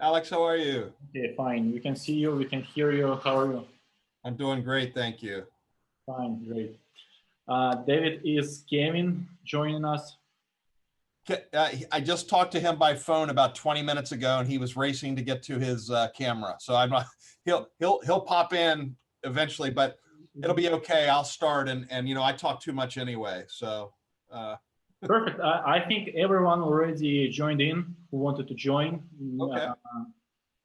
Alex, how are you? Okay, fine. We can see you. We can hear you. How are you? I'm doing great, thank you. Fine, great. David is Kevin joining us. I just talked to him by phone about 20 minutes ago, and he was racing to get to his camera. So I'm not. He'll pop in eventually, but it'll be okay. I'll start, and you know, I talk too much anyway. So. Perfect. I think everyone already joined in who wanted to join. Okay.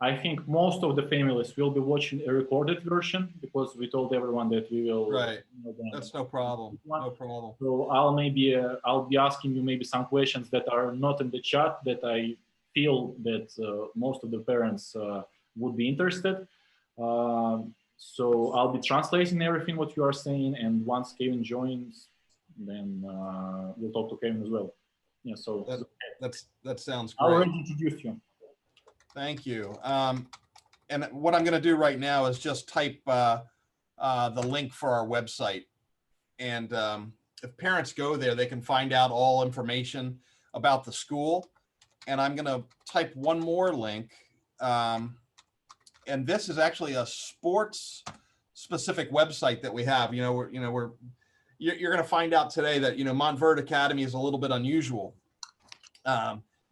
I think most of the families will be watching a recorded version because we told everyone that we will. Right. That's no problem. No problem. So I'll be asking you maybe some questions that are not in the chat that I feel that most of the parents would be interested. So I'll be translating everything what you are saying, and once Kevin joins, then we'll talk to Kevin as well. Yeah. So that sounds I great. already introduced you. Thank you. And what I'm going to do right now is just type the link for our website. And if parents go there, they can find out all information about the school. And I'm going to type one more link. And this is actually a sports specific website that we have. You're going to find out today that, Montverde Academy is a little bit unusual.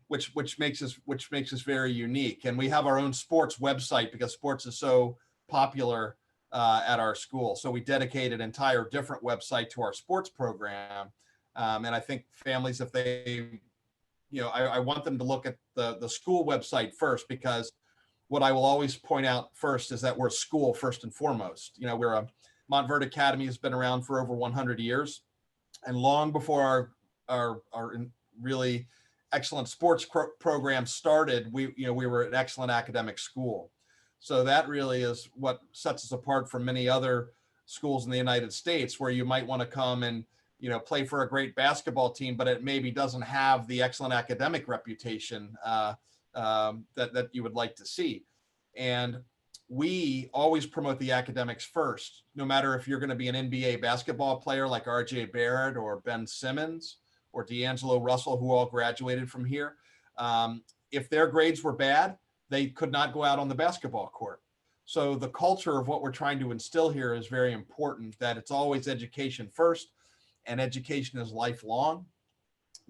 Which makes us very unique. And we have our own sports website because sports is so popular at our school. So we dedicate an entire different website to our sports program. And I think families, if they, I want them to look at the school website first, because what I will always point out first is that we're a school first and foremost. Montverde Academy has been around for over 100 years. And long before our really excellent sports program started, we were an excellent academic school. So that really is what sets us apart from many other schools in the United States, where you might want to come and play for a great basketball team, but it maybe doesn't have the excellent academic reputation that you would like to see. And we always promote the academics first, no matter if you're going to be an NBA basketball player like RJ Barrett or Ben Simmons or D'Angelo Russell, who all graduated from here. If their grades were bad, they could not go out on the basketball court. So the culture of what we're trying to instill here is very important, that it's always education first, and education is lifelong,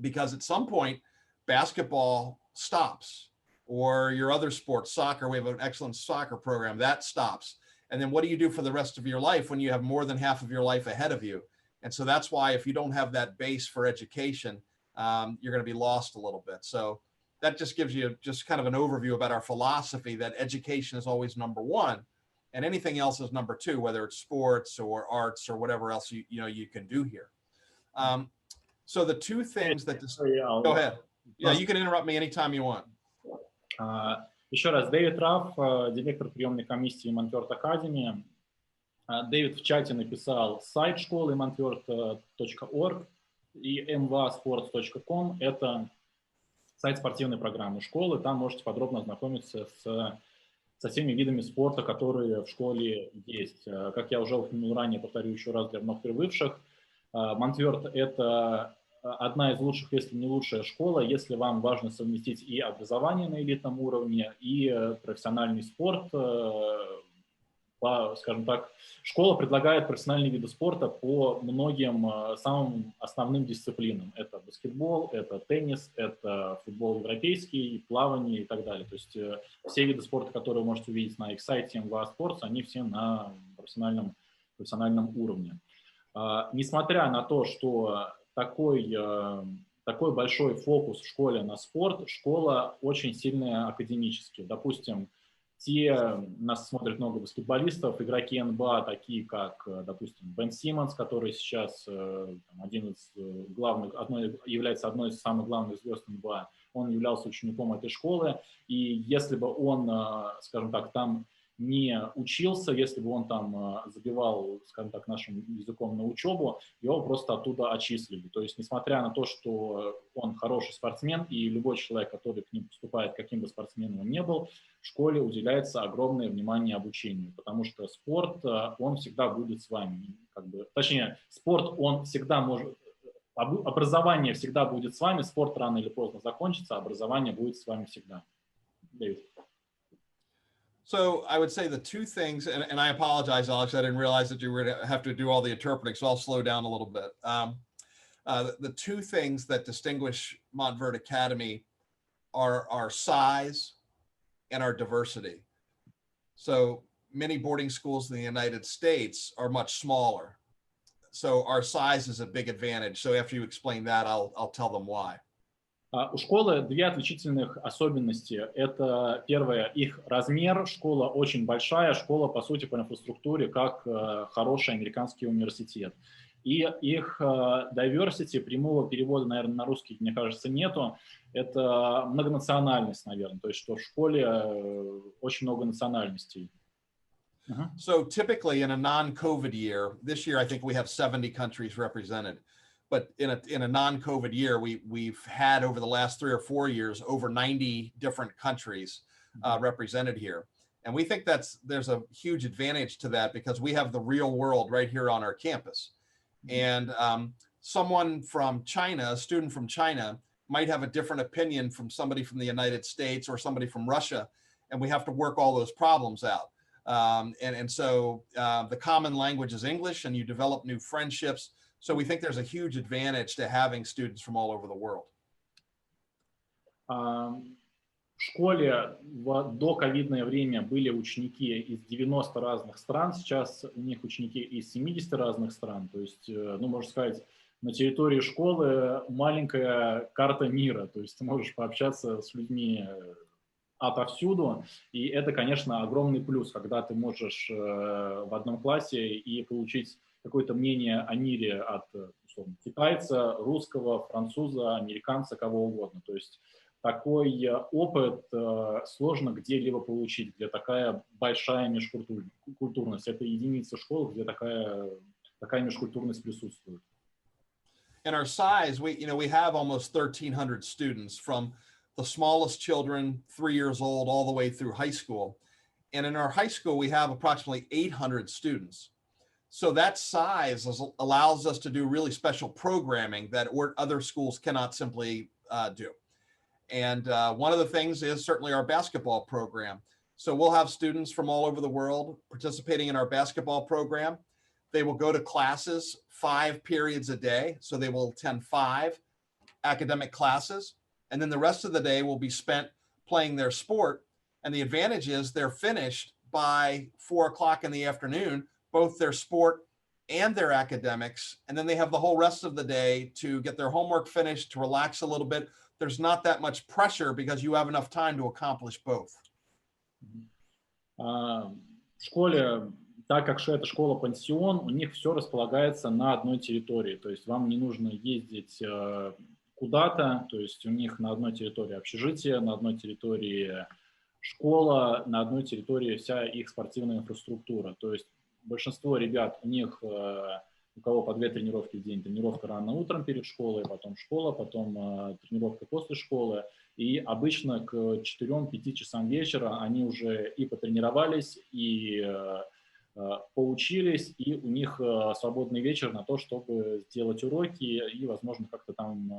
because at some point basketball stops, or your other sports, soccer, we have an excellent soccer program, that stops. And then what do you do for the rest of your life when you have more than half of your life ahead of you? And so that's why if you don't have that base for education, you're going to be lost a little bit. So that just gives you just kind of an overview about our philosophy, that education is always number one, and anything else is number two, whether it's sports or arts or whatever else you can do here. So the two things that go ahead. Yeah, you can interrupt me anytime you want. Еще раз, Дэвид Раф, директор приемной комиссии Montverde Academy. Дэвид в чате написал сайт школы montverde.org и mvasports.com. Это сайт спортивной программы школы. Там можете подробно ознакомиться со всеми видами спорта, которые в школе есть. Как я уже упомянул ранее, повторю еще раз для вновь прибывших, Montverde — это одна из лучших, если не лучшая школа, если вам важно совместить и образование на элитном уровне, и профессиональный спорт. Скажем так, школа предлагает профессиональные виды спорта по многим самым основным дисциплинам. Это баскетбол, это теннис, это футбол европейский, плавание и так далее. То есть все виды спорта, которые вы можете увидеть на их сайте MVA-Sports, они все на профессиональном уровне. Несмотря на то, что такой большой фокус в школе на спорт, школа очень сильная академически. Допустим, нас смотрит много баскетболистов, игроки НБА, такие как, допустим, Бен Симмонс, который сейчас является одной из самых главных звезд НБА. Он являлся учеником этой школы, и если бы он, скажем так, там не учился, если бы он там забивал, скажем так, нашим языком на учебу, его просто оттуда отчислили. То есть, несмотря на то, что он хороший спортсмен, и любой человек, который к ним поступает, каким бы спортсменом он ни был, в школе уделяется огромное внимание обучению, потому что спорт, он всегда будет с вами. Точнее, спорт, он всегда может... Образование всегда будет с вами, спорт рано или поздно закончится, а образование будет с вами всегда. Дэвид. So I would say the two things, and I apologize, Alex, I didn't realize that you were going to have to do all the interpreting, so I'll slow down a little bit. The two things that distinguish Montverde Academy are our size and our diversity. So many boarding schools in the United States are much smaller. So our size is a big advantage. So after you explain that, I'll tell them why. У школы две отличительных особенности. Это первое, их размер. Школа очень большая, школа, по сути, по инфраструктуре, как хороший американский университет. И их diversity, прямого перевода, наверное, на русский, мне кажется, нету. Это многонациональность, наверное. То есть, что в школе очень много национальностей. So typically in a non-COVID year, this year I think we have 70 countries represented. But in a non-COVID year, we've had over the last 3 or 4 years over 90 different countries represented here, and we think there's a huge advantage to that because we have the real world right here on our campus. And someone from China, a student from China, might have a different opinion from somebody from the United States or somebody from Russia, and we have to work all those problems out. So the common language is English, and you develop new friendships. So we think there's a huge advantage to having students from all over the world. В школе в доковидное время были ученики из 90 разных стран, сейчас у них ученики из 70 разных стран. То есть, ну, можно сказать, на территории школы маленькая карта мира. То есть ты можешь пообщаться с людьми отовсюду, и это, конечно, огромный плюс, когда ты можешь в одном классе и получить какое-то мнение о мире от, условно, китайца, русского, француза, американца, кого угодно. То есть такой опыт сложно где-либо получить, где такая большая межкультурность. Это единица школ, где такая межкультурность присутствует. In our size, we have almost 1,300 students from the smallest children, 3 years old, all the way through high school. And in our high school, we have approximately 800 students. So that size allows us to do really special programming that other schools cannot simply do. And one of the things is certainly our basketball program. So we'll have students from all over the world participating in our basketball program. They will go to classes 5 periods a day. So they will attend 5 academic classes. And then the rest of the day will be spent playing their sport. And the advantage is they're finished by 4 o'clock in the afternoon, both their sport and their academics. And then they have the whole rest of the day to get their homework finished, to relax a little bit. There's not that much pressure because you have enough time to accomplish both. В школе, так как это школа-пансион, у них все располагается на одной территории. То есть вам не нужно ездить куда-то. То есть у них на одной территории общежитие, на одной территории школа, на одной территории вся их спортивная инфраструктура. То есть большинство ребят, у них, у кого по 2 тренировки в день, тренировка рано утром перед школой, потом школа, потом тренировка после школы. И обычно к 4-5 часам вечера они уже и потренировались, и поучились, и у них свободный вечер на то, чтобы сделать уроки и, возможно, как-то там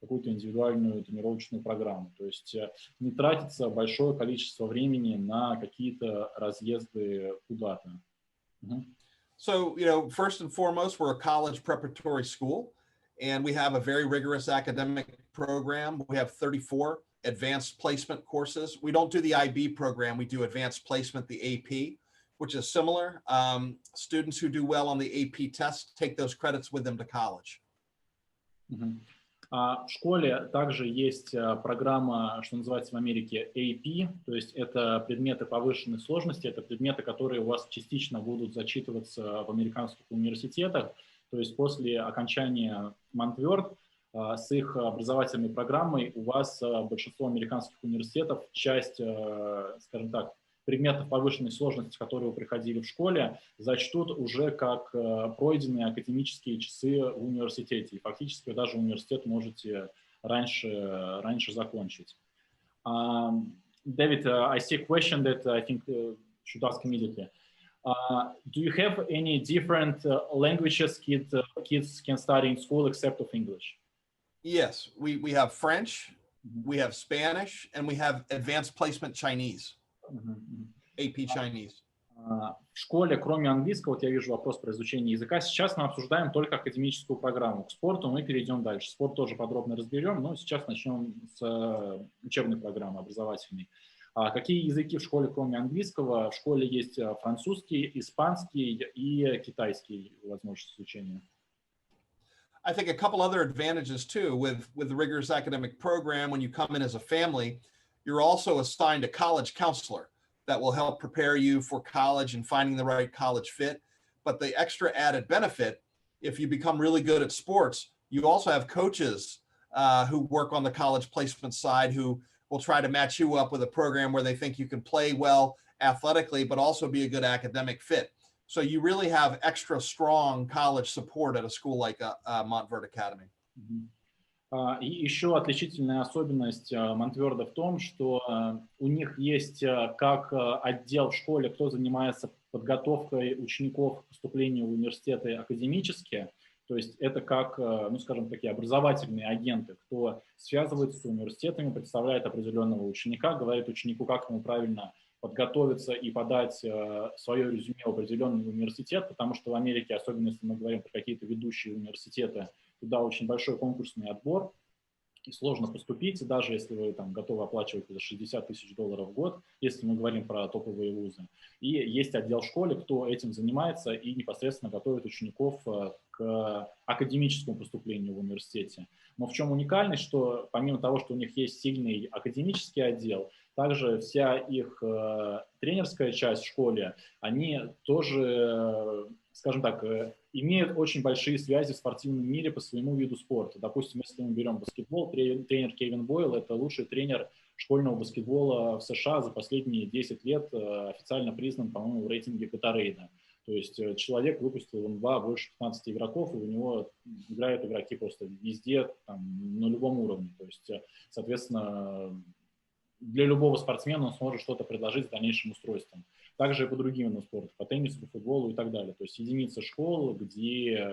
какую-то индивидуальную тренировочную программу. То есть не тратится большое количество времени на какие-то разъезды куда-то. So, first and foremost, we're a college preparatory school, and we have a very rigorous academic program. We have 34 advanced placement courses. We don't do the IB program. We do advanced placement, the AP, which is similar. Students who do well on the AP test take those credits with them to college. В школе также есть программа, что называется в Америке AP, то есть это предметы повышенной сложности, это предметы, которые у вас частично будут зачитываться в американских университетах, то есть после окончания Montverde с их образовательной программой у вас большинство американских университетов, часть, скажем так, предметов повышенной сложности, которые вы проходили в школе, зачтут уже как пройденные академические часы в университете. И фактически даже университет можете раньше закончить. David, I see a question that I think should ask immediately. Do you have any different languages kids can study in school except of English? Yes, we have French, we have Spanish, and we have advanced placement Chinese. AP Chinese. В школе, кроме английского, вот я вижу вопрос про изучение языка. Сейчас мы обсуждаем только академическую программу. К спорту мы перейдем дальше. Спорт тоже подробно разберем, но сейчас начнем с учебной программы образовательной. Какие языки в школе, кроме английского? В школе есть французский, испанский и китайский возможность изучения. I think a couple other advantages too with the rigorous academic program. When you come in as a family, you're also assigned a college counselor that will help prepare you for college and finding the right college fit. But the extra added benefit, if you become really good at sports, you also have coaches who work on the college placement side who will try to match you up with a program where they think you can play well athletically, but also be a good academic fit. So you really have extra strong college support at a school like Montverde Academy. И еще отличительная особенность Монтверде в том, что у них есть как отдел в школе, кто занимается подготовкой учеников к поступлению в университеты академические. То есть это как, ну, скажем, такие образовательные агенты, кто связывается с университетами, представляет определенного ученика, говорит ученику, как ему правильно подготовиться и подать свое резюме в определенный университет, потому что в Америке, особенно если мы говорим про какие-то ведущие университеты, туда очень большой конкурсный отбор, и сложно поступить, даже если вы там готовы оплачивать за $60 тысяч в год, если мы говорим про топовые вузы. И есть отдел в школе, кто этим занимается и непосредственно готовит учеников к академическому поступлению в университете. Но в чем уникальность, что помимо того, что у них есть сильный академический отдел, также вся их тренерская часть в школе, они тоже, скажем так, имеют очень большие связи в спортивном мире по своему виду спорта. Допустим, если мы берем баскетбол, тренер Кевин Бойл – это лучший тренер школьного баскетбола в США за последние 10 лет, официально признан, по-моему, в рейтинге Гатарейда. То есть человек выпустил в НБА больше 15 игроков, и у него играют игроки просто везде, там, на любом уровне. То есть, соответственно, для любого спортсмена он сможет что-то предложить с дальнейшим устройством. Также и по другим видам спорта, по теннису, по футболу и так далее. То есть единицы школ, где,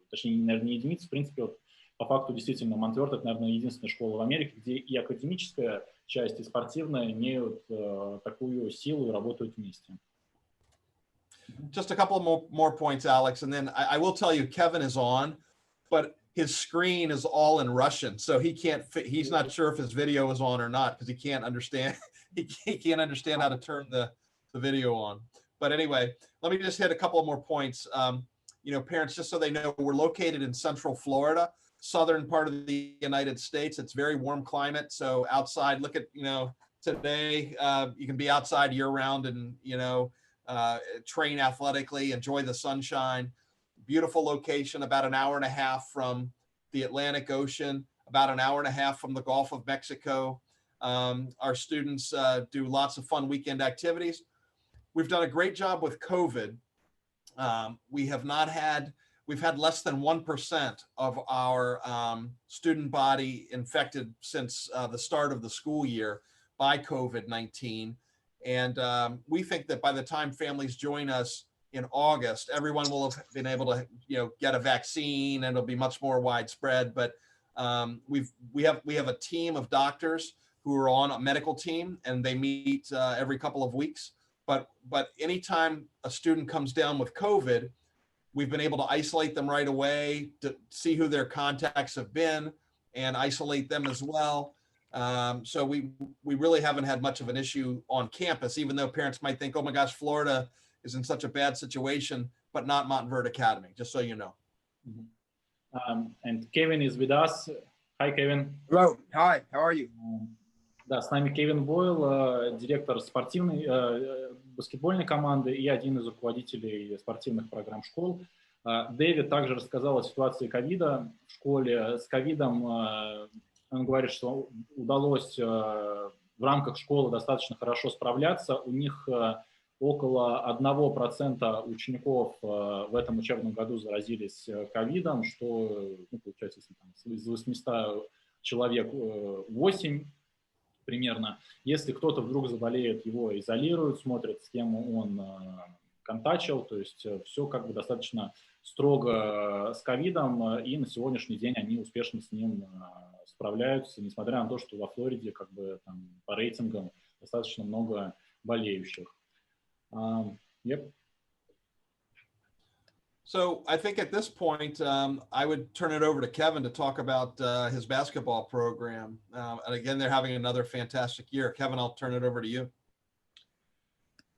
точнее, наверное, не единицы, в принципе, вот, по факту действительно Монтверде, это, наверное, единственная школа в Америке, где и академическая часть, и спортивная имеют такую силу и работают вместе. Just a couple more points, Alex, and then I will tell you, Kevin is on, but his screen is all in Russian, so he can't. He's not sure if his video is on or not because he can't understand. He can't understand how to turn the video on. But anyway, let me just hit a couple of more points. You know, parents, just so they know, we're located in Central Florida, southern part of the United States. It's very warm climate, so outside. Look at, you know, today you can be outside year round and, you know, train athletically, enjoy the sunshine. Beautiful location, about an hour and a half from the Atlantic Ocean, about an hour and a half from the Gulf of Mexico. Our students do lots of fun weekend activities. We've done a great job with COVID. We've had less than 1% of our student body infected since the start of the school year by COVID-19. And we think that by the time families join us in August, everyone will have been able to, you know, get a vaccine, and it'll be much more widespread. But we have a team of doctors who are on a medical team, and they meet every couple of weeks. But anytime a student comes down with COVID, we've been able to isolate them right away, to see who their contacts have been and isolate them as well. So we really haven't had much of an issue on campus, even though parents might think, oh my gosh, Florida is in such a bad situation, but not Montverde Academy, just so you know. And Kevin is with us. Hi, Kevin. Hello. Hi, how are you? Да, с нами Кевин Бойл, директор спортивной баскетбольной команды и один из руководителей спортивных программ школ. Дэвид также рассказал о ситуации ковида в школе. С ковидом он говорит, что удалось в рамках школы достаточно хорошо справляться. У них около 1% учеников в этом учебном году заразились ковидом, что, ну, получается, если там, из 800 человек 8 примерно. Если кто-то вдруг заболеет, его изолируют, смотрят, с кем он контачил, то есть все как бы достаточно строго с ковидом, и на сегодняшний день они успешно с ним справляются, несмотря на то, что во Флориде как бы там по рейтингам достаточно много болеющих. Yep. So I think at this point, I would turn it over to Kevin to talk about his basketball program. And again, they're having another fantastic year. Kevin, I'll turn it over to you.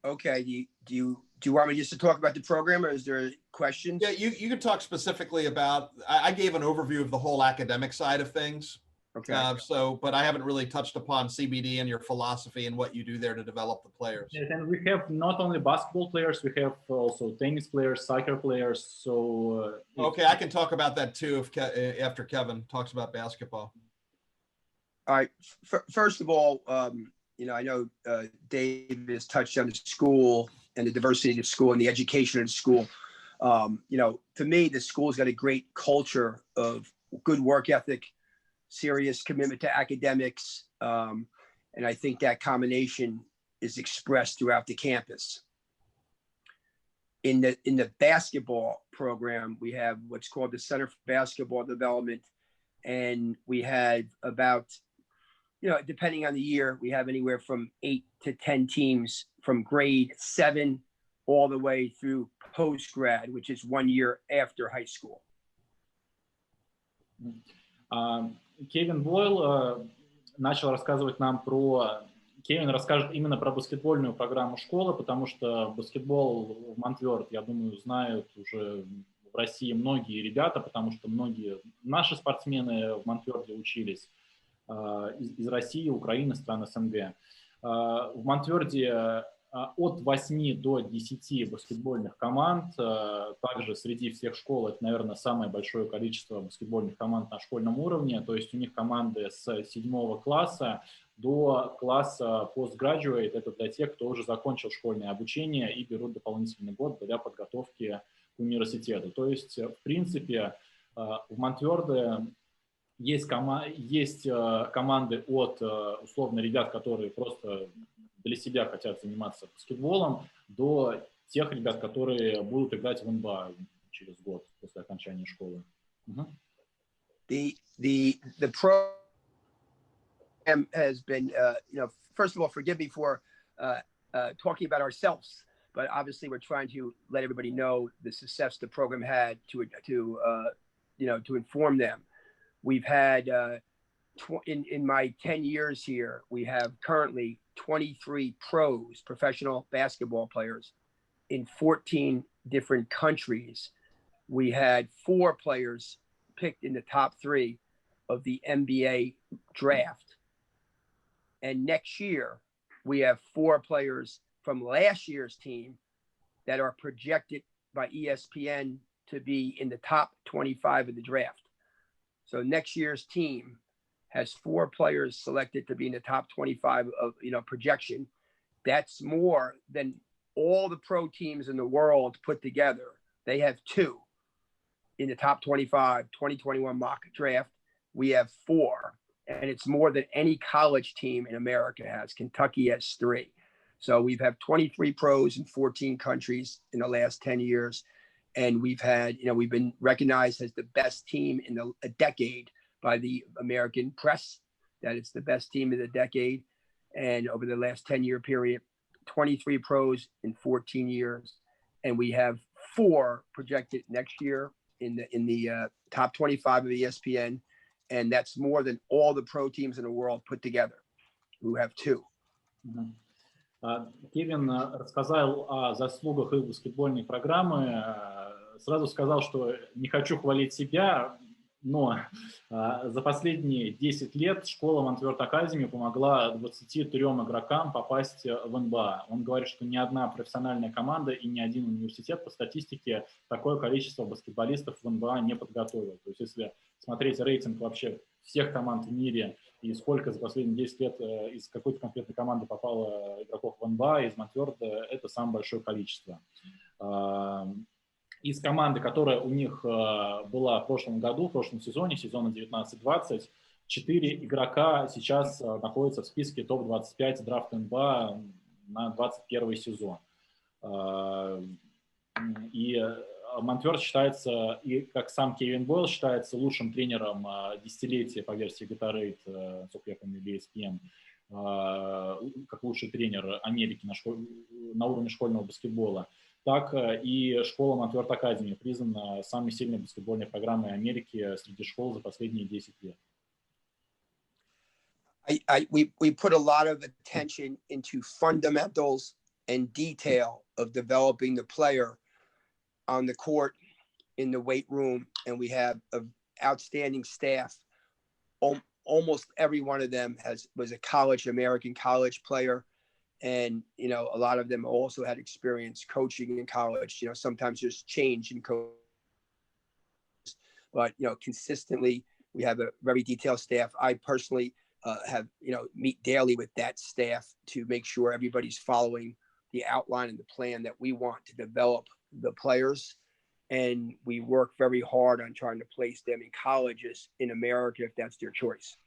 Okay. Do you want me just to talk about the program, or is there questions? Yeah, you can talk specifically about, I gave an overview of the whole academic side of things. Okay. But I haven't really touched upon CBD and your philosophy and what you do there to develop the players. Yes, and we have not only basketball players, we have also tennis players, soccer players. So okay, I can talk about that too after Kevin talks about basketball. All right. First of all, you know, I know Dave has touched on the school and the diversity of the school and the education of the school. You know, to me, the school's got a great culture of good work ethic, serious commitment to academics. And I think that combination is expressed throughout the campus. In the basketball program, we have what's called the Center for Basketball Development. And we had about, you know, depending on the year, we have anywhere from 8 to 10 teams from grade 7 all the way through post-grad, which is 1 year after high school. Кевин Бойл начал рассказывать нам про... Кевин расскажет именно про баскетбольную программу школы, потому что баскетбол в Монтверде, я думаю, знают уже в России многие ребята, потому что многие наши спортсмены в Монтверде учились из России, Украины, стран СНГ. В Монтверде от 8 до 10 баскетбольных команд. Также среди всех школ это, наверное, самое большое количество баскетбольных команд на школьном уровне. То есть у них команды с 7 класса до класса postgraduate. Это для тех, кто уже закончил школьное обучение и берут дополнительный год для подготовки к университету. То есть, в принципе, в Монтверде есть команды от, условно, ребят, которые просто для себя хотят заниматься баскетболом, до тех ребят, которые будут играть в НБА через год после окончания школы. The program has been, you know, first of all, forgive me for talking about ourselves, but obviously we're trying to let everybody know the success the program had to you know, to inform them. We've had, in my 10 years here, we have currently 23 pros, professional basketball players in 14 different countries. We had 4 players picked in the top 3 of the NBA draft. And next year, we have 4 players from last year's team that are projected by ESPN to be in the top 25 of the draft. So next year's team has 4 players selected to be in the top 25 of, you know, projection. That's more than all the pro teams in the world put together. They have 2 in the top 25, 2021 mock draft. We have 4, and it's more than any college team in America has. Kentucky has 3. So we've had 23 pros in 14 countries in the last 10 years. And we've had, you know, we've been recognized as the best team in a decade by the American press, that it's the best team of the decade. And over the last 10-year period, 23 pros in 14 years. And we have 4 projected next year in the top 25 of ESPN. And that's more than all the pro teams in the world put together, who have 2. Кевин рассказал о заслугах их баскетбольной программы. Сразу сказал, что не хочу хвалить себя, но за последние 10 лет школа Montverde Academy помогла 23 игрокам попасть в НБА. Он говорит, что ни одна профессиональная команда и ни один университет по статистике такое количество баскетболистов в НБА не подготовил. То есть если смотреть рейтинг вообще всех команд в мире и сколько за последние 10 лет из какой-то конкретной команды попало игроков в НБА, из Монтверде, это самое большое количество. Из команды, которая у них была в прошлом году, в прошлом сезоне, сезона 19-20, 4 игрока сейчас находятся в списке топ-25 драфта НБА на 21 сезон. И Монтверде считается, и как сам Кевин Бойл считается лучшим тренером десятилетия по версии Gatorade, насколько я помню, ESPN, как лучший тренер Америки на уровне школьного баскетбола, так и школа Montverde Academy признана самой сильной баскетбольной программой Америки среди школ за последние 10 лет. We put a lot of attention into fundamentals and detail of developing the player on the court, in the weight room, and we have an outstanding staff. Almost every one of them was a American college player. And, you know, a lot of them also had experience coaching in college, you know, sometimes just change in coach. But, you know, consistently, we have a very detailed staff. I personally have, you know, meet daily with that staff to make sure everybody's following the outline and the plan that we want to develop the players. And we work very hard on trying to place them in colleges in America, if that's their choice.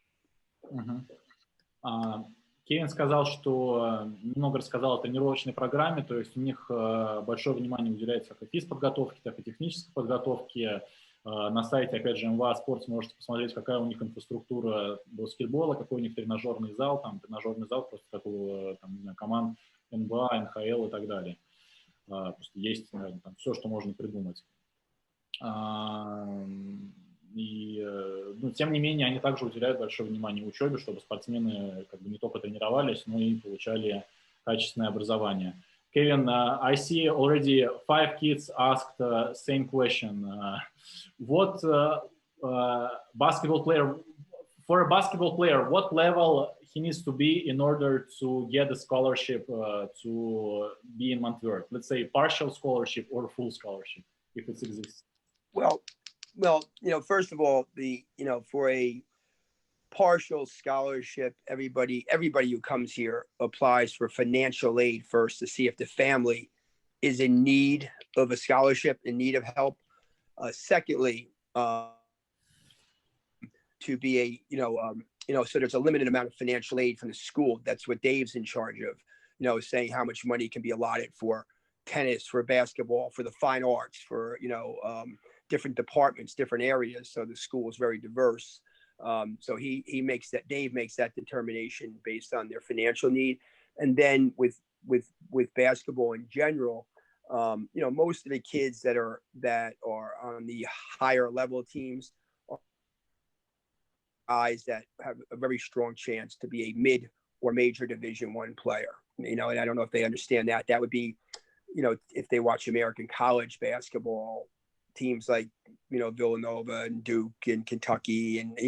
Кевин сказал, что немного рассказал о тренировочной программе, то есть у них большое внимание уделяется как и физподготовке, так и технической подготовке. На сайте, опять же, МВА Спортс можете посмотреть, какая у них инфраструктура баскетбола, какой у них тренажерный зал просто как у там, не знаю, команд НБА, НХЛ и так далее. Просто есть, наверное, там все, что можно придумать. И, ну, тем не менее, они также уделяют большое внимание учебе, чтобы спортсмены как бы не только тренировались, но и получали качественное образование. Kevin, I see already 5 kids asked the same question. What basketball player, for a basketball player, what level he needs to be in order to get a scholarship to be in Montverde? Let's say partial scholarship or full scholarship, if it exists. Well, you know, first of all, for a partial scholarship, everybody who comes here applies for financial aid first to see if the family is in need of a scholarship, in need of help. Secondly, to be so there's a limited amount of financial aid from the school. That's what Dave's in charge of, you know, saying how much money can be allotted for tennis, for basketball, for the fine arts, for, different departments, different areas. So the school is very diverse. So Dave makes that determination based on their financial need. And then with basketball in general, most of the kids that are on the higher level teams are guys that have a very strong chance to be a mid or major Division I player. And I don't know if they understand that. That would be, if they watch American college basketball, teams like, Villanova and Duke and Kentucky and,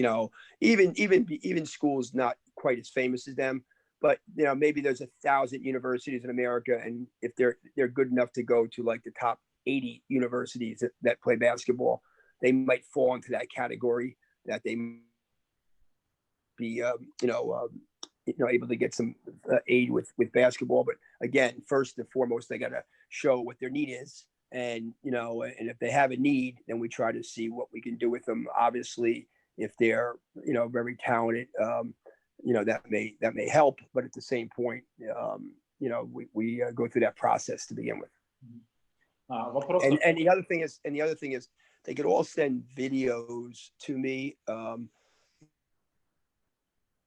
even schools not quite as famous as them, but, maybe there's 1,000 universities in America. And if they're good enough to go to like the top 80 universities that play basketball, they might fall into that category, that they be, able to get some aid with basketball. But again, first and foremost, they got to show what their need is. And, and if they have a need, then we try to see what we can do with them. Obviously, if they're, very talented, that may help. But at the same point, we go through that process to begin with. And the other thing is they could all send videos to me. I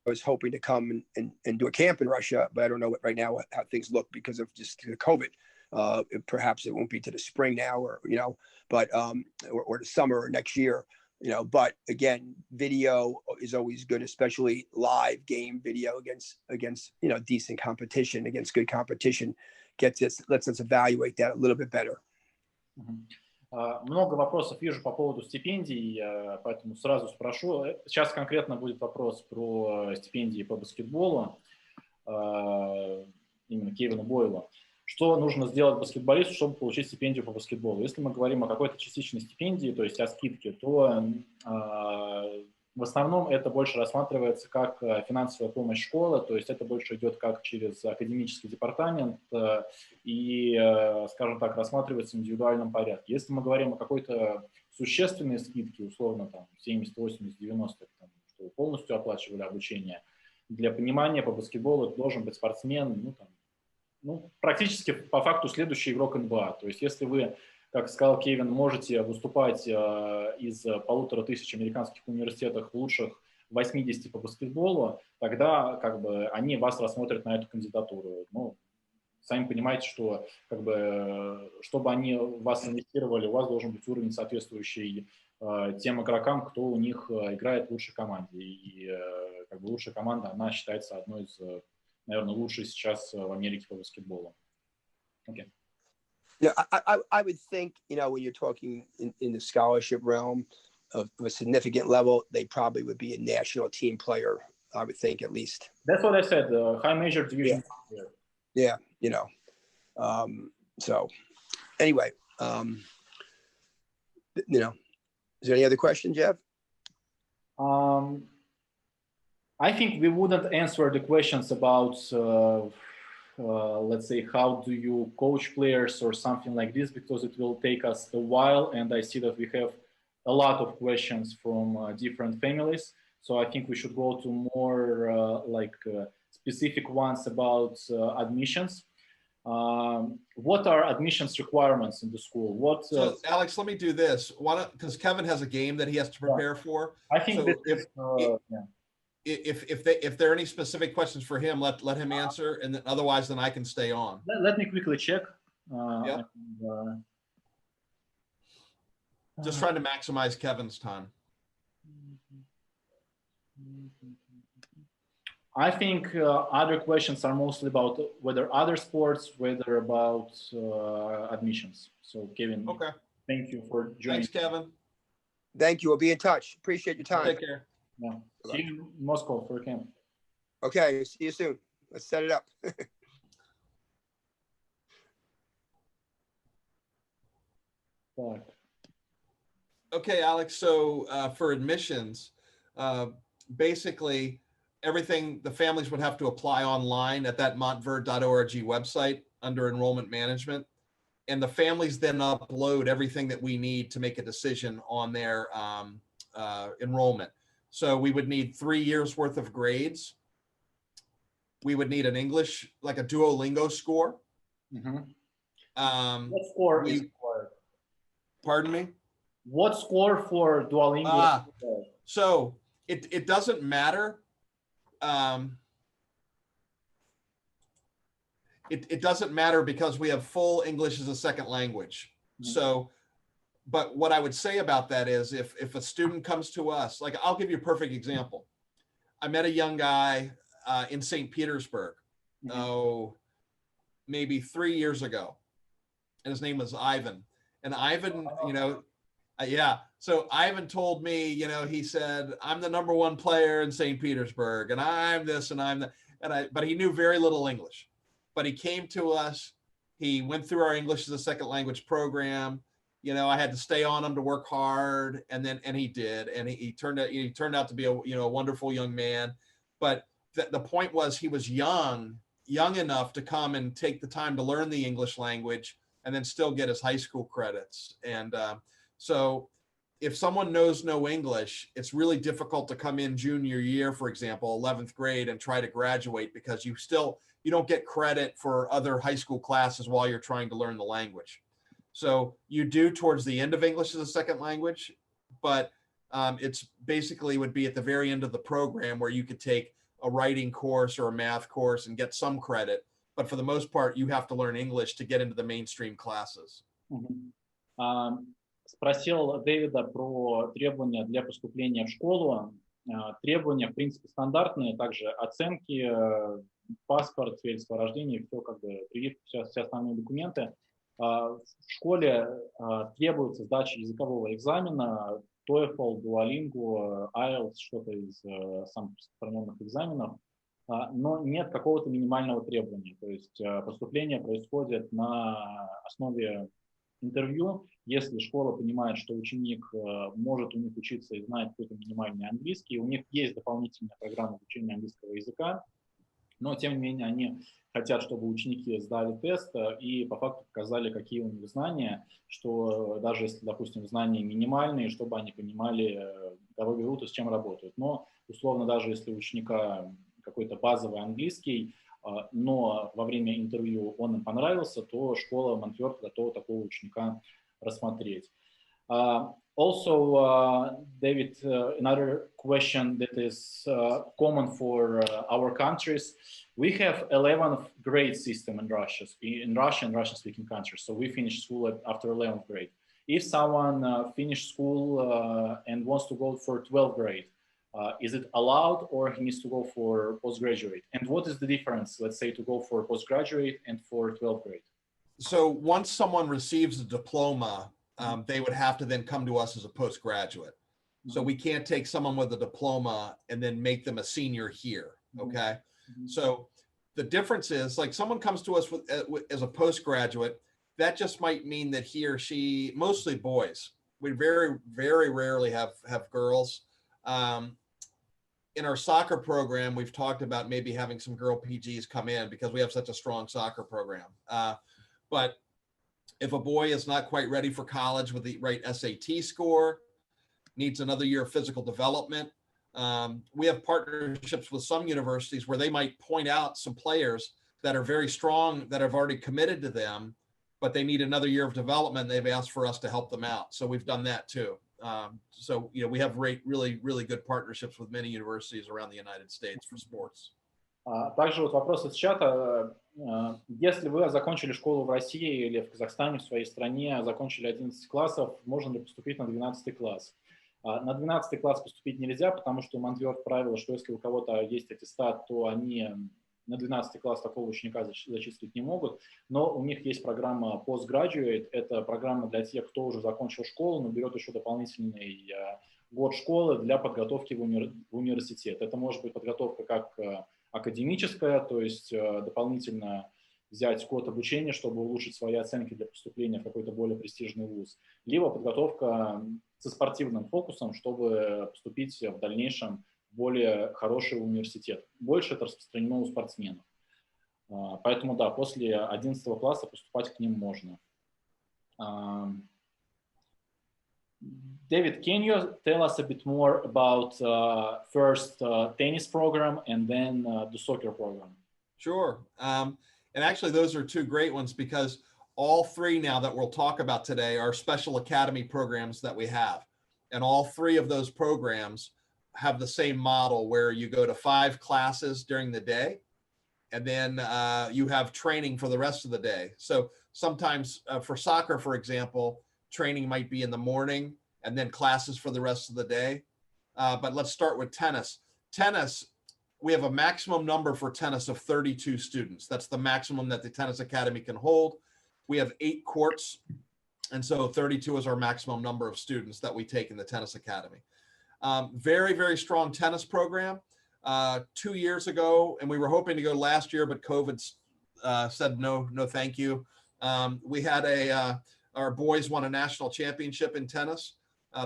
was hoping to come and do a camp in Russia, but I don't know right now how things look because of just COVID. Perhaps it won't be to the spring now, or or the summer or next year. But again, video is always good, especially live game video against decent competition, against good competition. Lets us evaluate that a little bit better. Много вопросов вижу по поводу стипендий, поэтому сразу спрошу. Сейчас конкретно будет вопрос про стипендии по баскетболу, именно Кевину Бойлу. Что нужно сделать баскетболисту, чтобы получить стипендию по баскетболу? Если мы говорим о какой-то частичной стипендии, то есть о скидке, то в основном это больше рассматривается как финансовая помощь школы, то есть это больше идет как через академический департамент и, скажем так, рассматривается в индивидуальном порядке. Если мы говорим о какой-то существенной скидке, условно там 70, 80, 90, что полностью оплачивали обучение, для понимания по баскетболу это должен быть спортсмен, практически по факту следующий игрок НБА. То есть если вы, как сказал Кевин, можете выступать из 1500 американских университетов лучших 80 по баскетболу, тогда как бы они вас рассмотрят на эту кандидатуру. сами понимаете, что как бы, чтобы они в вас инвестировали, у вас должен быть уровень соответствующий тем игрокам, кто у них играет в лучшей команде. И как бы лучшая команда, она считается одной из, наверное, лучшей сейчас в Америке по баскетболу. Okay. Yeah, I would think, you know, when you're talking in the scholarship realm of a significant level, they probably would be a national team player, I would think, at least. That's what I said, high major division. Yeah, you know. So anyway, you know, is there any other question, Jeff? I think we wouldn't answer the questions about, let's say, how do you coach players or something like this, because it will take us a while. And I see that we have a lot of questions from different families. So I think we should go to more specific ones about admissions. What are admissions requirements in the school? So Alex, let me do this. Because Kevin has a game that he has to prepare for. I think so if there are any specific questions for him, let him answer, and then otherwise, then I can stay on. Let me quickly check. Yeah. Just trying to maximize Kevin's time. I think other questions are mostly about whether other sports, whether about admissions. So, Kevin, okay. Thank you for joining. Thanks, Kevin. Thank you. We'll be in touch. Appreciate your time. Take care. Yeah. See you in Moscow for a camp. Okay. See you soon. Let's set it up. Okay, Alex. So for admissions, basically, everything the families would have to apply online at that montverde.org website under enrollment management. And the families then upload everything that we need to make a decision on their enrollment. So we would need 3 years worth of grades. We would need an English, like a Duolingo score. Mm-hmm. What score is required? Pardon me? What score for Duolingo? So it doesn't matter. It doesn't matter because we have full English as a second language. Mm-hmm. So, but what I would say about that is if a student comes to us, like I'll give you a perfect example. I met a young guy in St. Petersburg, maybe 3 years ago, and his name was Ivan. And Ivan, you know, so Ivan told me, you know, he said, I'm the #1 player in St. Petersburg, and I'm this and I'm that, but he knew very little English. But he came to us, he went through our English as a second language program. You know, I had to stay on him to work hard, and he did, and he turned out to be a wonderful young man. But the point was he was young enough to come and take the time to learn the English language and then still get his high school credits. And so if someone knows no English, it's really difficult to come in junior year, for example, 11th grade, and try to graduate because you don't get credit for other high school classes while you're trying to learn the language. So you do towards the end of English as a second language, but it's basically would be at the very end of the program where you could take a writing course or a math course and get some credit. But for the most part, you have to learn English to get into the mainstream classes. Спросил Дэвида про требования для поступления в школу. Требования, в принципе, стандартные, также оценки, паспорт, свидетельство о рождении, все как бы прививки, все основные документы. В школе требуется сдача языкового экзамена, TOEFL, Duolingo, IELTS, что-то из самых распространенных экзаменов, но нет какого-то минимального требования. То есть поступление происходит на основе интервью. Если школа понимает, что ученик может у них учиться и знает какой-то минимальный английский, у них есть дополнительная программа обучения английского языка, но тем не менее они хотят, чтобы ученики сдали тест и по факту показали, какие у них знания, что даже если, допустим, знания минимальные, чтобы они понимали, кого берут и с чем работают. Но, условно, даже если у ученика какой-то базовый английский, но во время интервью он им понравился, то школа Монтверде готова такого ученика рассмотреть. Also, David, another question that is common for our countries. We have 11th grade system in Russia and Russian-speaking countries. So we finish school after 11th grade. If someone finished school and wants to go for 12th grade, is it allowed, or he needs to go for postgraduate? And what is the difference, let's say, to go for postgraduate and for 12th grade? So once someone receives a diploma, they would have to then come to us as a postgraduate. So we can't take someone with a diploma and then make them a senior here, okay? So the difference is, like, someone comes to us as a postgraduate, that just might mean that he or she, mostly boys, we very, very rarely have girls. In our soccer program, we've talked about maybe having some girl PGs come in because we have such a strong soccer program. But if a boy is not quite ready for college with the right SAT score, needs another year of physical development, we have partnerships with some universities where they might point out some players that are very strong, that have already committed to them, but they need another year of development. They've asked for us to help them out. So we've done that too. So, you know, we have really, really good partnerships with many universities around the United States for sports. Также вот вопрос из чата. Если вы закончили школу в России или в Казахстане, в своей стране, закончили 11 классов, можно ли поступить на 12 класс? На 12 класс поступить нельзя, потому что у Монтверд правило, что если у кого-то есть аттестат, то они на 12 класс такого ученика зачислить не могут. Но у них есть программа postgraduate. Это программа для тех, кто уже закончил школу, но берет еще дополнительный год школы для подготовки в университет. Это может быть подготовка как академическая, то есть дополнительно взять год обучения, чтобы улучшить свои оценки для поступления в какой-то более престижный вуз, либо подготовка со спортивным фокусом, чтобы поступить в дальнейшем в более хороший университет. Больше это распространено у спортсменов. Поэтому да, после 11 класса поступать к ним можно. David, can you tell us a bit more about first tennis program and then the soccer program? Sure. And actually, those are two great ones, because all three now that we'll talk about today are special academy programs that we have. And all three of those programs have the same model where you go to 5 classes during the day, and then you have training for the rest of the day. So sometimes for soccer, for example, training might be in the morning and then classes for the rest of the day. But let's start with tennis. Tennis, we have a maximum number for tennis of 32 students. That's the maximum that the Tennis Academy can hold. We have 8 courts, and so 32 is our maximum number of students that we take in the Tennis Academy. Very, very strong tennis program. 2 years ago, and we were hoping to go last year, but COVID said no thank you. We had our boys won a national championship in tennis.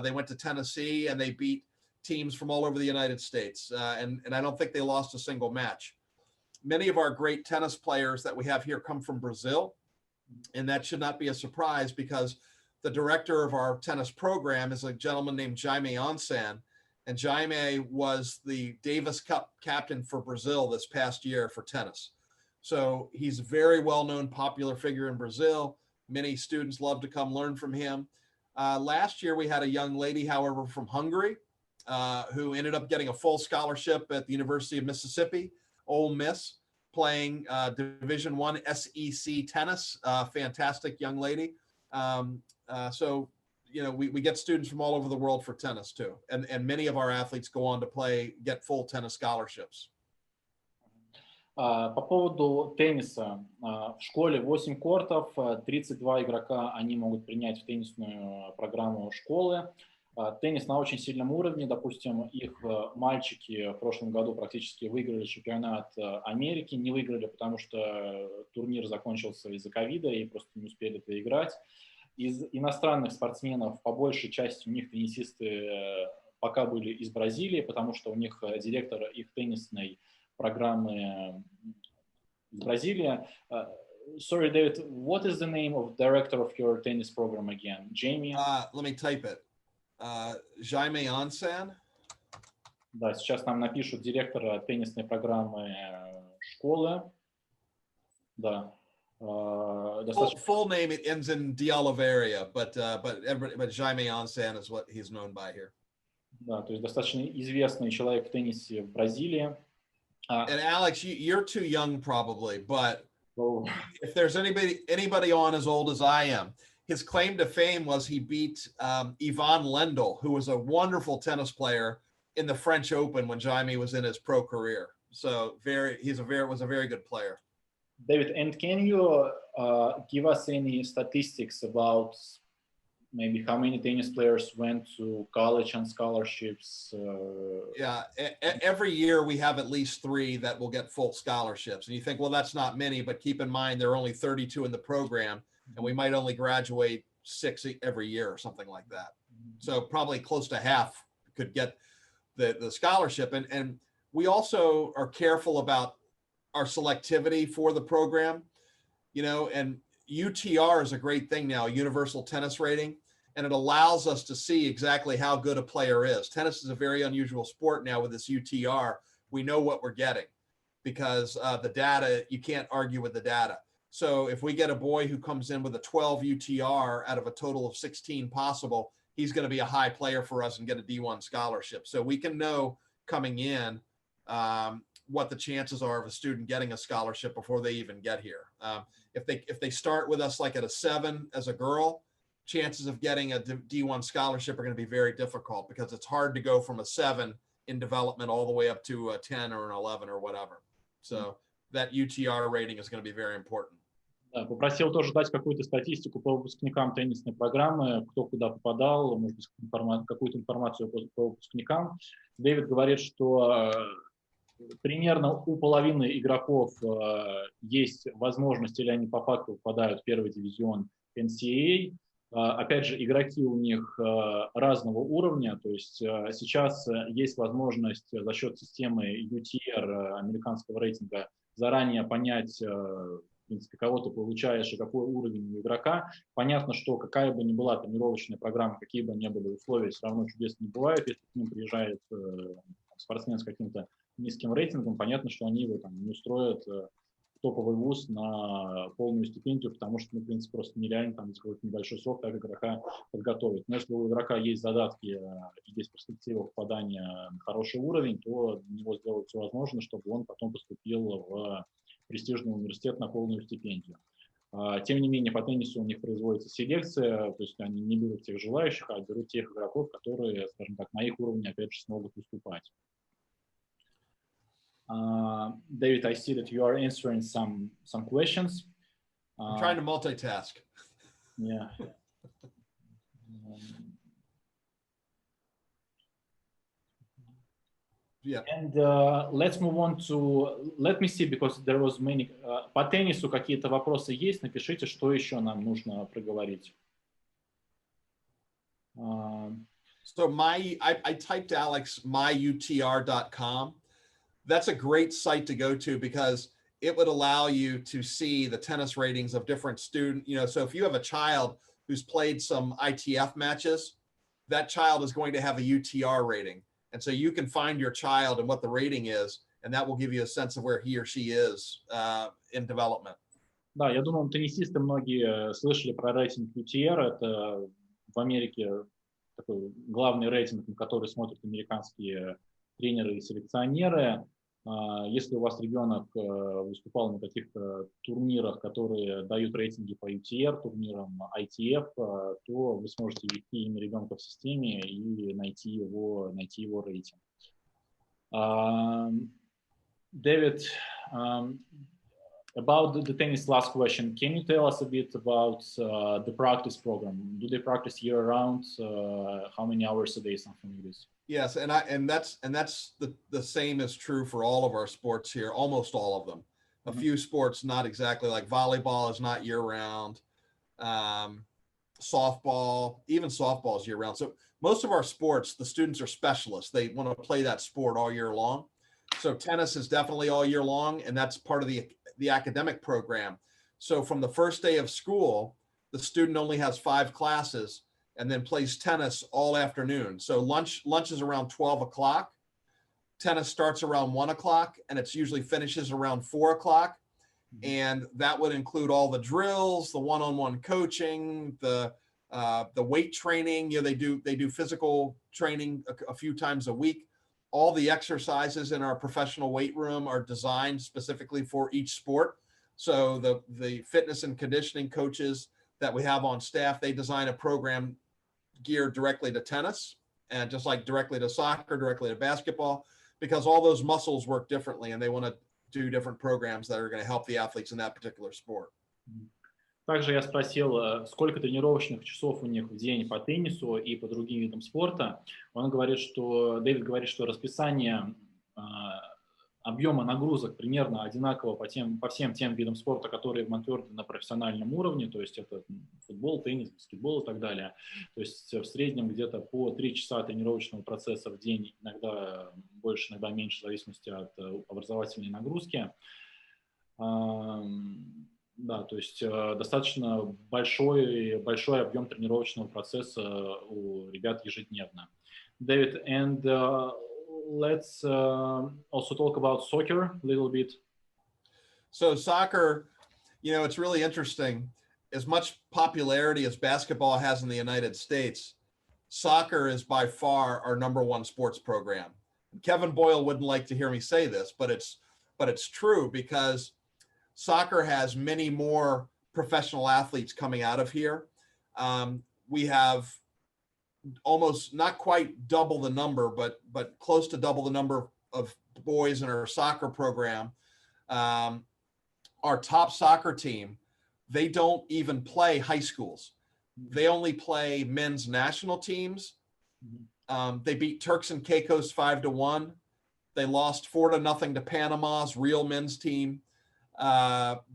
They went to Tennessee and they beat teams from all over the United States. And I don't think they lost a single match. Many of our great tennis players that we have here come from Brazil. And that should not be a surprise, because the director of our tennis program is a gentleman named Jaime Onsan. And Jaime was the Davis Cup captain for Brazil this past year for tennis. So he's a very well-known, popular figure in Brazil. Many students love to come learn from him. Last year, we had a young lady, however, from Hungary, who ended up getting a full scholarship at the University of Mississippi, Ole Miss, playing Division I SEC tennis. Fantastic young lady. So, you know, we get students from all over the world for tennis too. And many of our athletes go on to get full tennis scholarships. По поводу тенниса. В школе 8 кортов, 32 игрока они могут принять в теннисную программу школы. Теннис на очень сильном уровне. Допустим, их мальчики в прошлом году практически выиграли чемпионат Америки. Не выиграли, потому что турнир закончился из-за ковида и просто не успели доиграть. Из иностранных спортсменов по большей части у них теннисисты пока были из Бразилии, потому что у них директор их теннисной программы из Бразилии. Sorry, David, what is the name of director of your tennis program again? Jamie? Let me type it. Jaime Onsan. Да, сейчас нам напишут директора теннисной программы школы. Да. достаточно... Full name, it ends in de Oliveira, but Jaime Ansan is what he's known by here. Да, то есть достаточно известный человек в теннисе в Бразилии. And Alex, you're too young probably, but Oh. if there's anybody on as old as I am, his claim to fame was he beat Ivan Lendl, who was a wonderful tennis player in the French Open when Jaime was in his pro career. So was a very good player. David, and can you give us any statistics about maybe how many tennis players went to college on scholarships? Yeah, every year we have at least 3 that will get full scholarships. And you think, well, that's not many, but keep in mind there are only 32 in the program, and we might only graduate 6 every year or something like that. So probably close to half could get the scholarship. And we also are careful about our selectivity for the program, and UTR is a great thing now, universal tennis rating, and it allows us to see exactly how good a player is. Tennis is a very unusual sport now with this UTR. We know what we're getting because the data, you can't argue with the data. So if we get a boy who comes in with a 12 UTR out of a total of 16 possible, he's going to be a high player for us and get a D1 scholarship. So we can know coming in what the chances are of a student getting a scholarship before they even get here. If they start with us like at a 7 as a girl, chances of getting a D1 scholarship are going to be very difficult because it's hard to go from a 7 in development all the way up to a 10 or an 11 or whatever. So that UTR rating is going to be very important. Да, попросил тоже дать какую-то статистику по выпускникам теннисной программы, кто куда попадал, может быть, какую-то информацию по выпускникам. Дэвид говорит, что примерно у половины игроков есть возможность, или они по факту попадают в первый дивизион NCAA. Опять же, игроки у них разного уровня, то есть сейчас есть возможность за счет системы UTR, американского рейтинга, заранее понять, в принципе, кого ты получаешь и какой уровень у игрока. Понятно, что какая бы ни была тренировочная программа, какие бы ни были условия, все равно чудес не бывает. Если к ним приезжает спортсмен с каким-то низким рейтингом, понятно, что они его там не устроят топовый вуз на полную стипендию, потому что, в принципе, просто нереально там за какой-то небольшой срок так игрока подготовить. Но если у игрока есть задатки и есть перспектива попадания на хороший уровень, то для него сделать все возможное, чтобы он потом поступил в престижный университет на полную стипендию. Тем не менее, по теннису у них производится селекция, то есть они не берут тех желающих, а берут тех игроков, которые, скажем так, на их уровне, опять же, смогут выступать. David, I see that you are answering some questions. I'm trying to multitask. Yeah. Yeah. And let's move on to, let me see, because there was many, по теннису какие-то вопросы есть, напишите, что еще нам нужно проговорить. So I typed Alex, myutr.com. That's a great site to go to because it would allow you to see the tennis ratings of different students. So if you have a child who's played some ITF matches, that child is going to have a UTR rating. And so you can find your child and what the rating is, and that will give you a sense of where he or she is in development. Да, я думаю, теннисисты многие слышали про рейтинг UTR. Это в Америке такой главный рейтинг, на который смотрят американские тренеры и селекционеры. Если у вас ребенок выступал на каких-то турнирах, которые дают рейтинги по UTR, турнирам ITF, то вы сможете ввести имя ребенка в системе и найти его рейтинг. David, about the tennis, last question. Can you tell us a bit about the practice program? Do they practice year round? How many hours a day, something like this? Yes, and that's the same is true for all of our sports here, almost all of them. A few sports, not exactly, like volleyball is not year round. Softball, even softball is year round. So most of our sports, the students are specialists. They want to play that sport all year long. So tennis is definitely all year long, and that's part of the academic program. So from the first day of school, the student only has 5 classes and then plays tennis all afternoon. So lunch is around 12 o'clock. Tennis starts around 1 o'clock, and it's usually finishes around 4 o'clock. And that would include all the drills, the one-on-one coaching, the weight training. You know, they do physical training a few times a week. All the exercises in our professional weight room are designed specifically for each sport. So the fitness and conditioning coaches that we have on staff, they design a program geared directly to tennis, and just like directly to soccer, directly to basketball, because all those muscles work differently, and they want to do different programs that are going to help the athletes in that particular sport. Также я спросил, сколько тренировочных часов у них в день по теннису и по другим видам спорта. Дэвид говорит, что расписание объема нагрузок примерно одинаково по всем тем видам спорта, которые в Монтверде на профессиональном уровне, то есть это футбол, теннис, баскетбол и так далее. То есть в среднем где-то по 3 часа тренировочного процесса в день, иногда больше, иногда меньше, в зависимости от образовательной нагрузки. Да, то есть достаточно большой объем тренировочного процесса у ребят ежедневно. David, and let's also talk about soccer a little bit. So soccer, you know, it's really interesting. As much popularity as basketball has in the United States, soccer is by far our #1 sports program. Kevin Boyle wouldn't like to hear me say this, but it's true, because soccer has many more professional athletes coming out of here. We have almost, not quite double the number, but close to double the number of boys in our soccer program. Our top soccer team, they don't even play high schools. They only play men's national teams. They beat Turks and Caicos 5-1. They lost 4-0 to Panama's real men's team.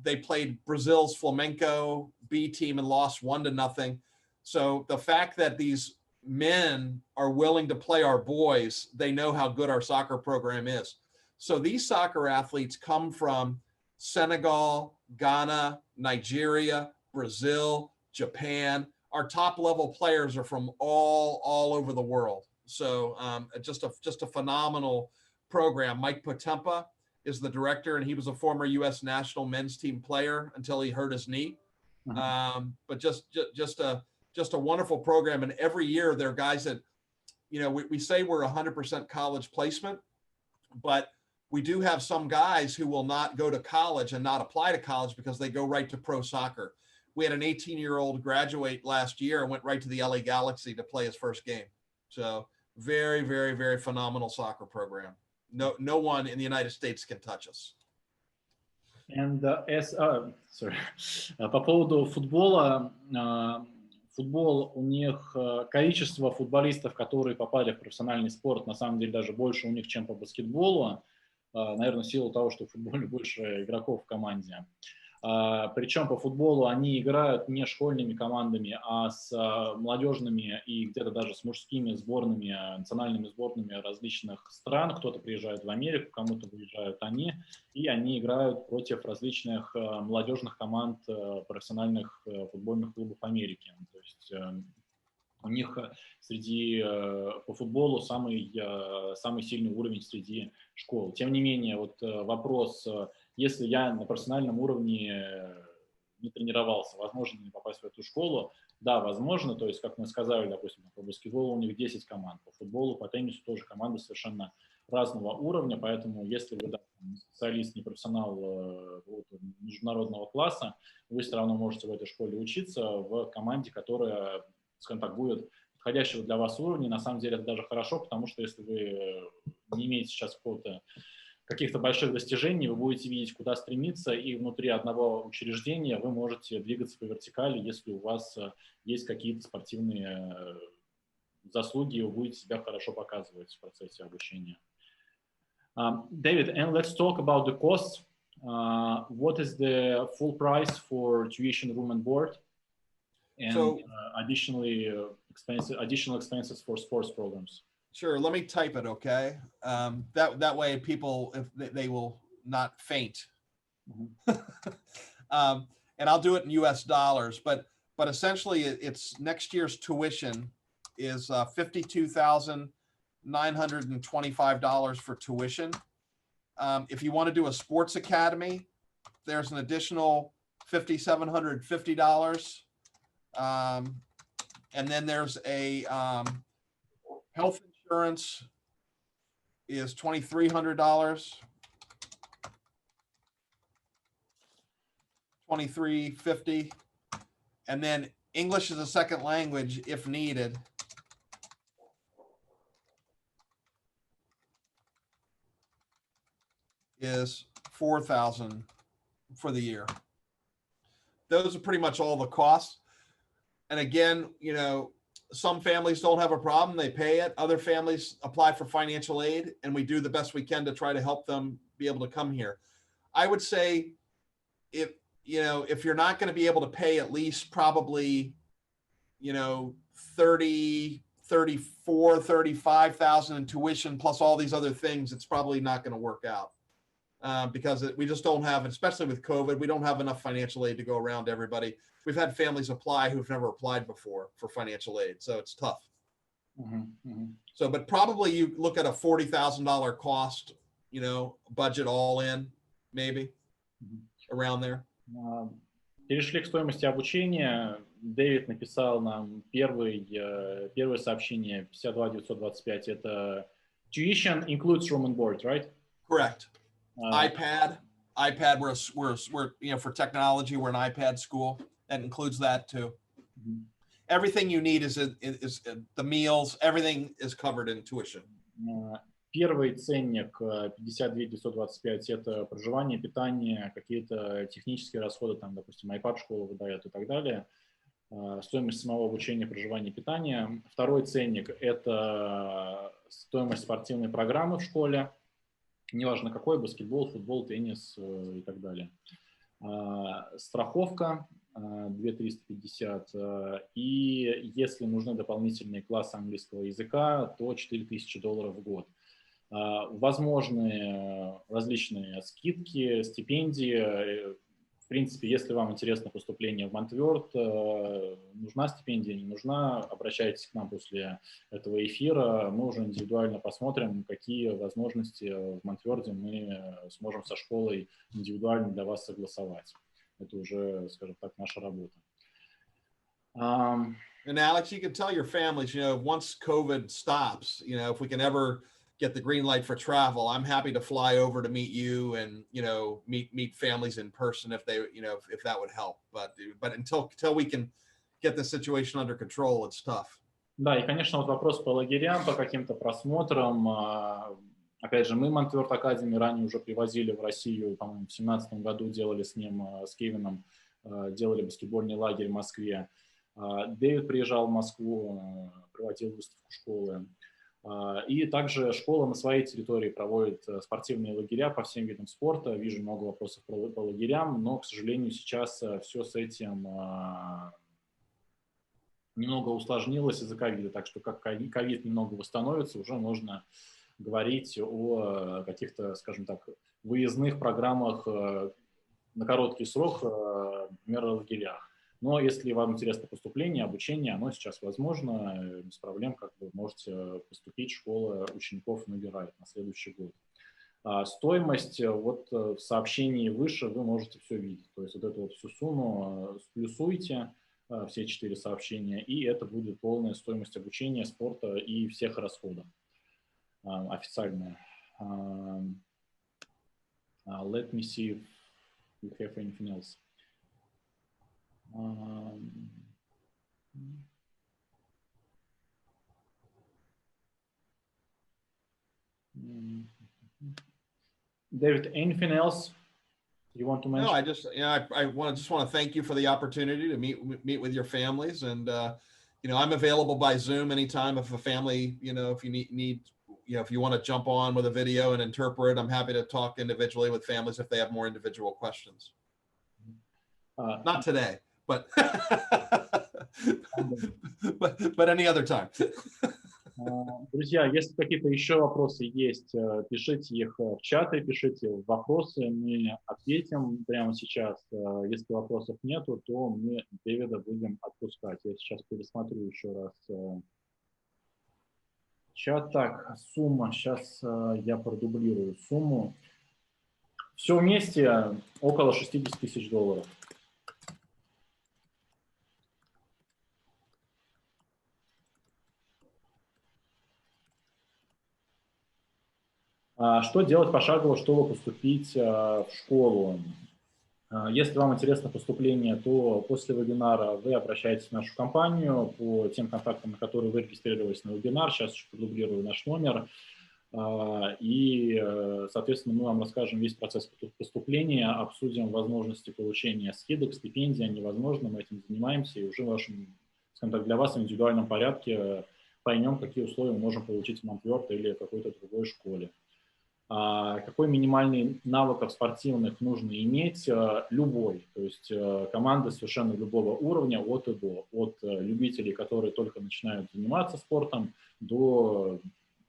They played Brazil's Flamenco B team and lost 1-0. So the fact that these men are willing to play our boys, they know how good our soccer program is. So these soccer athletes come from Senegal, Ghana, Nigeria, Brazil, Japan. Our top level players are from all over the world. So just a phenomenal program. Mike Potempa is the director, and he was a former U.S. national men's team player until he hurt his knee. But just a wonderful program. And every year there are guys that, you know, we say we're 100% college placement, but we do have some guys who will not go to college and not apply to college because they go right to pro soccer. We had an 18-year-old graduate last year and went right to the LA Galaxy to play his first game. So very, very, very phenomenal soccer program. No one in the United States can touch us. And по поводу футбола, футбол, у них количество футболистов, которые попали в профессиональный спорт, на самом деле даже больше у них, чем по баскетболу. Наверное, в силу того, что в футболе больше игроков в команде. Причем по футболу они играют не школьными командами, а с молодежными и где-то даже с мужскими сборными, национальными сборными различных стран. Кто-то приезжает в Америку, кому-то приезжают они, и они играют против различных молодежных команд профессиональных футбольных клубов Америки. То есть у них по футболу самый сильный уровень среди школ. Тем не менее, вот вопрос, если я на профессиональном уровне не тренировался, возможно ли попасть в эту школу? Да, возможно. То есть, как мы сказали, допустим, по баскетболу у них 10 команд, по футболу, по теннису тоже команды совершенно разного уровня, поэтому если вы специалист, не профессионал международного класса, вы все равно можете в этой школе учиться в команде, которая, скажем так, будет подходящего для вас уровня. На самом деле это даже хорошо, потому что если вы не имеете сейчас каких-то больших достижений, вы будете видеть, куда стремиться, и внутри одного учреждения вы можете двигаться по вертикали, если у вас есть какие-то спортивные заслуги, и вы будете себя хорошо показывать в процессе обучения. David, and let's talk about the costs. What is the full price for tuition, room and board? And additional expenses for sports programs. Sure. Let me type it. Okay. That way people, if they will not faint. And I'll do it in US dollars, but essentially it's next year's tuition is $52,925 for tuition. If you want to do a sports academy, there's an additional $5,750. And then there's a health insurance is $2,300. $2,350. And then English as a second language, if needed, is $4,000 for the year. Those are pretty much all the costs. And again, you know, some families don't have a problem, they pay it. Other families apply for financial aid, and we do the best we can to try to help them be able to come here. I would say if you're not going to be able to pay at least probably, you know, 30, 34, 35,000 in tuition plus all these other things, it's probably not going to work out. Because we just don't have, especially with COVID, we don't have enough financial aid to go around to everybody. We've had families apply who've never applied before for financial aid, so it's tough. So, but probably you look at a $40,000 cost, you know, budget all in, maybe around there. Перешли к стоимости обучения. Дэвид написал нам первое сообщение 52925. Это tuition includes room and board, right? Correct. iPad. We're you know, for technology, we're an iPad school. That includes that too. Everything you need is the meals. Everything is covered in tuition. Первый ценник 52925 это проживание, питание, какие-то технические расходы, там, допустим, iPad школа выдает и так далее. Стоимость самого обучения, проживания, питания. Второй ценник это стоимость спортивной программы в школе. Неважно какой, баскетбол, футбол, теннис и так далее. Страховка 2350. И если нужны дополнительные классы английского языка, то $4000 в год. Возможны различные скидки, стипендии. В принципе, если вам интересно поступление в Монтверд, нужна стипендия, не нужна, обращайтесь к нам после этого эфира. Мы уже индивидуально посмотрим, какие возможности в Монтверде мы сможем со школой индивидуально для вас согласовать. Это уже, скажем так, наша работа. And Alex, you can tell your families, you know, once COVID stops, you know, if we can ever get the green light for travel, I'm happy to fly over to meet you and, you know, meet families in person if they, you know, if that would help. But until we can get the situation under control, it's tough. Да, и, конечно, вот вопрос по лагерям, по каким-то просмотрам. Опять же, мы Montverde Academy ранее уже привозили в Россию, по-моему, в 2017 году делали с ним, с Кевином, делали баскетбольный лагерь в Москве. Дэвид приезжал в Москву, проводил выставку школы. И также школа на своей территории проводит спортивные лагеря по всем видам спорта. Вижу много вопросов по лагерям, но, к сожалению, сейчас все с этим немного усложнилось из-за ковида. Так что как ковид немного восстановится, уже можно говорить о каких-то, скажем так, выездных программах на короткий срок, например, о лагерях. Но если вам интересно поступление, обучение, оно сейчас возможно, без проблем, как вы можете поступить, школа учеников набирает на следующий год. Стоимость, вот в сообщении выше вы можете все видеть. То есть вот эту вот всю сумму сплюсуйте, все 4 сообщения, и это будет полная стоимость обучения, спорта и всех расходов официальная. Let me see if you have anything else. David, anything else you want to mention? No, I just, you know, I want to thank you for the opportunity to meet with your families, and you know, I'm available by Zoom anytime if a family, you know, if you need, you know, if you want to jump on with a video and interpret, I'm happy to talk individually with families if they have more individual questions. Not today, but but any other time. Друзья, если какие-то еще вопросы есть, пишите их в чаты, пишите вопросы, мы ответим прямо сейчас. Если вопросов нету, то мы Дэвида будем отпускать. Я сейчас пересмотрю еще раз чат. Так, сумма, сейчас я продублирую сумму. Все вместе около $60 тысяч. Что делать пошагово, чтобы поступить в школу? Если вам интересно поступление, то после вебинара вы обращаетесь в нашу компанию по тем контактам, на которые вы регистрировались на вебинар. Сейчас еще продублирую наш номер. И, соответственно, мы вам расскажем весь процесс поступления, обсудим возможности получения скидок, стипендий, они возможны, мы этим занимаемся, и уже в вашем, скажем так, для вас в индивидуальном порядке поймем, какие условия мы можем получить в Монтверде или в какой-то другой школе. Какой минимальный навыков спортивных нужно иметь? Любой, то есть команды совершенно любого уровня, от и до, от любителей, которые только начинают заниматься спортом, до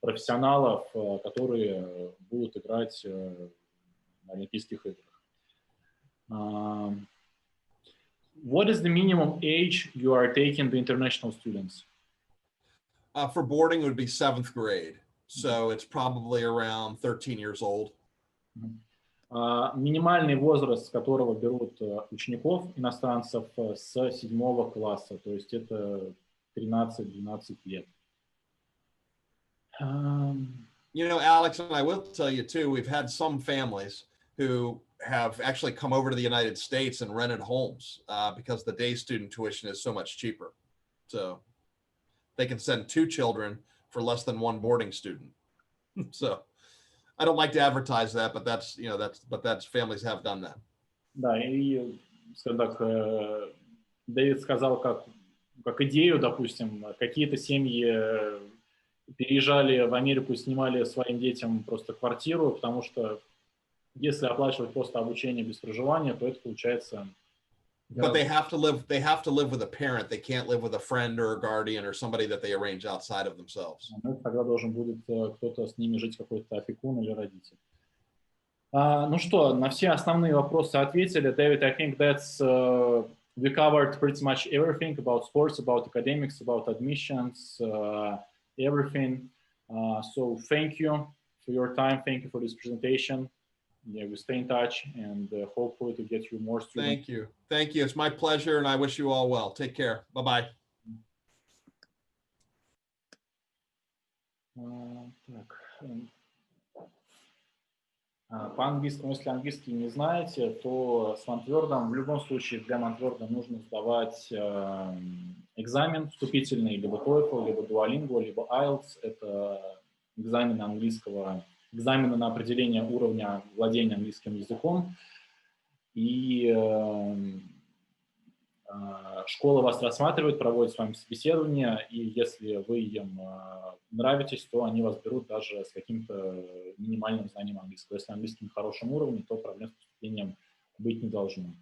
профессионалов, которые будут играть на Олимпийских играх. What is the minimum age you are taking the international students? For boarding, it would be 7th grade. So it's probably around 13 years old. Минимальный возраст, с которого берут учеников иностранцев, с 7 класса, то есть это 13-12 лет. You know, Alex, and I will tell you too, we've had some families who have actually come over to the United States and rented homes because the day student tuition is so much cheaper. So they can send 2 children for less than 1 boarding student. So I don't like to advertise that, but that's, you know, that's families have done that. Да, и, скажем так, Дэвид сказал, как идею, допустим, какие-то семьи переезжали в Америку и снимали своим детям просто квартиру, потому что если оплачивать просто обучение без проживания, то это получается... But they have to live with a parent. They can't live with a friend or a guardian or somebody that they arrange outside of themselves. Тогда должен будет кто-то с ними жить, какой-то опекун или родитель. Ну что, на все основные вопросы ответили. David, I think that's we covered pretty much everything about sports, about academics, about admissions, everything. So thank you for your time. Thank you for this presentation. Yeah, we stay in touch and hopefully to get you more students. Thank you. Thank you. It's my pleasure and I wish you all well. Take care. Bye-bye. По-английскому, если английский не знаете, то с Монтвердом, в любом случае для Монтверда нужно сдавать экзамен вступительный, либо TOEFL, либо Duolingo, либо IELTS. Это экзамены английского, экзамены на определение уровня владения английским языком. И школа вас рассматривает, проводит с вами собеседование, и если вы им нравитесь, то они вас берут даже с каким-то минимальным знанием английского. Если английский на хорошем уровне, то проблем с поступлением быть не должно.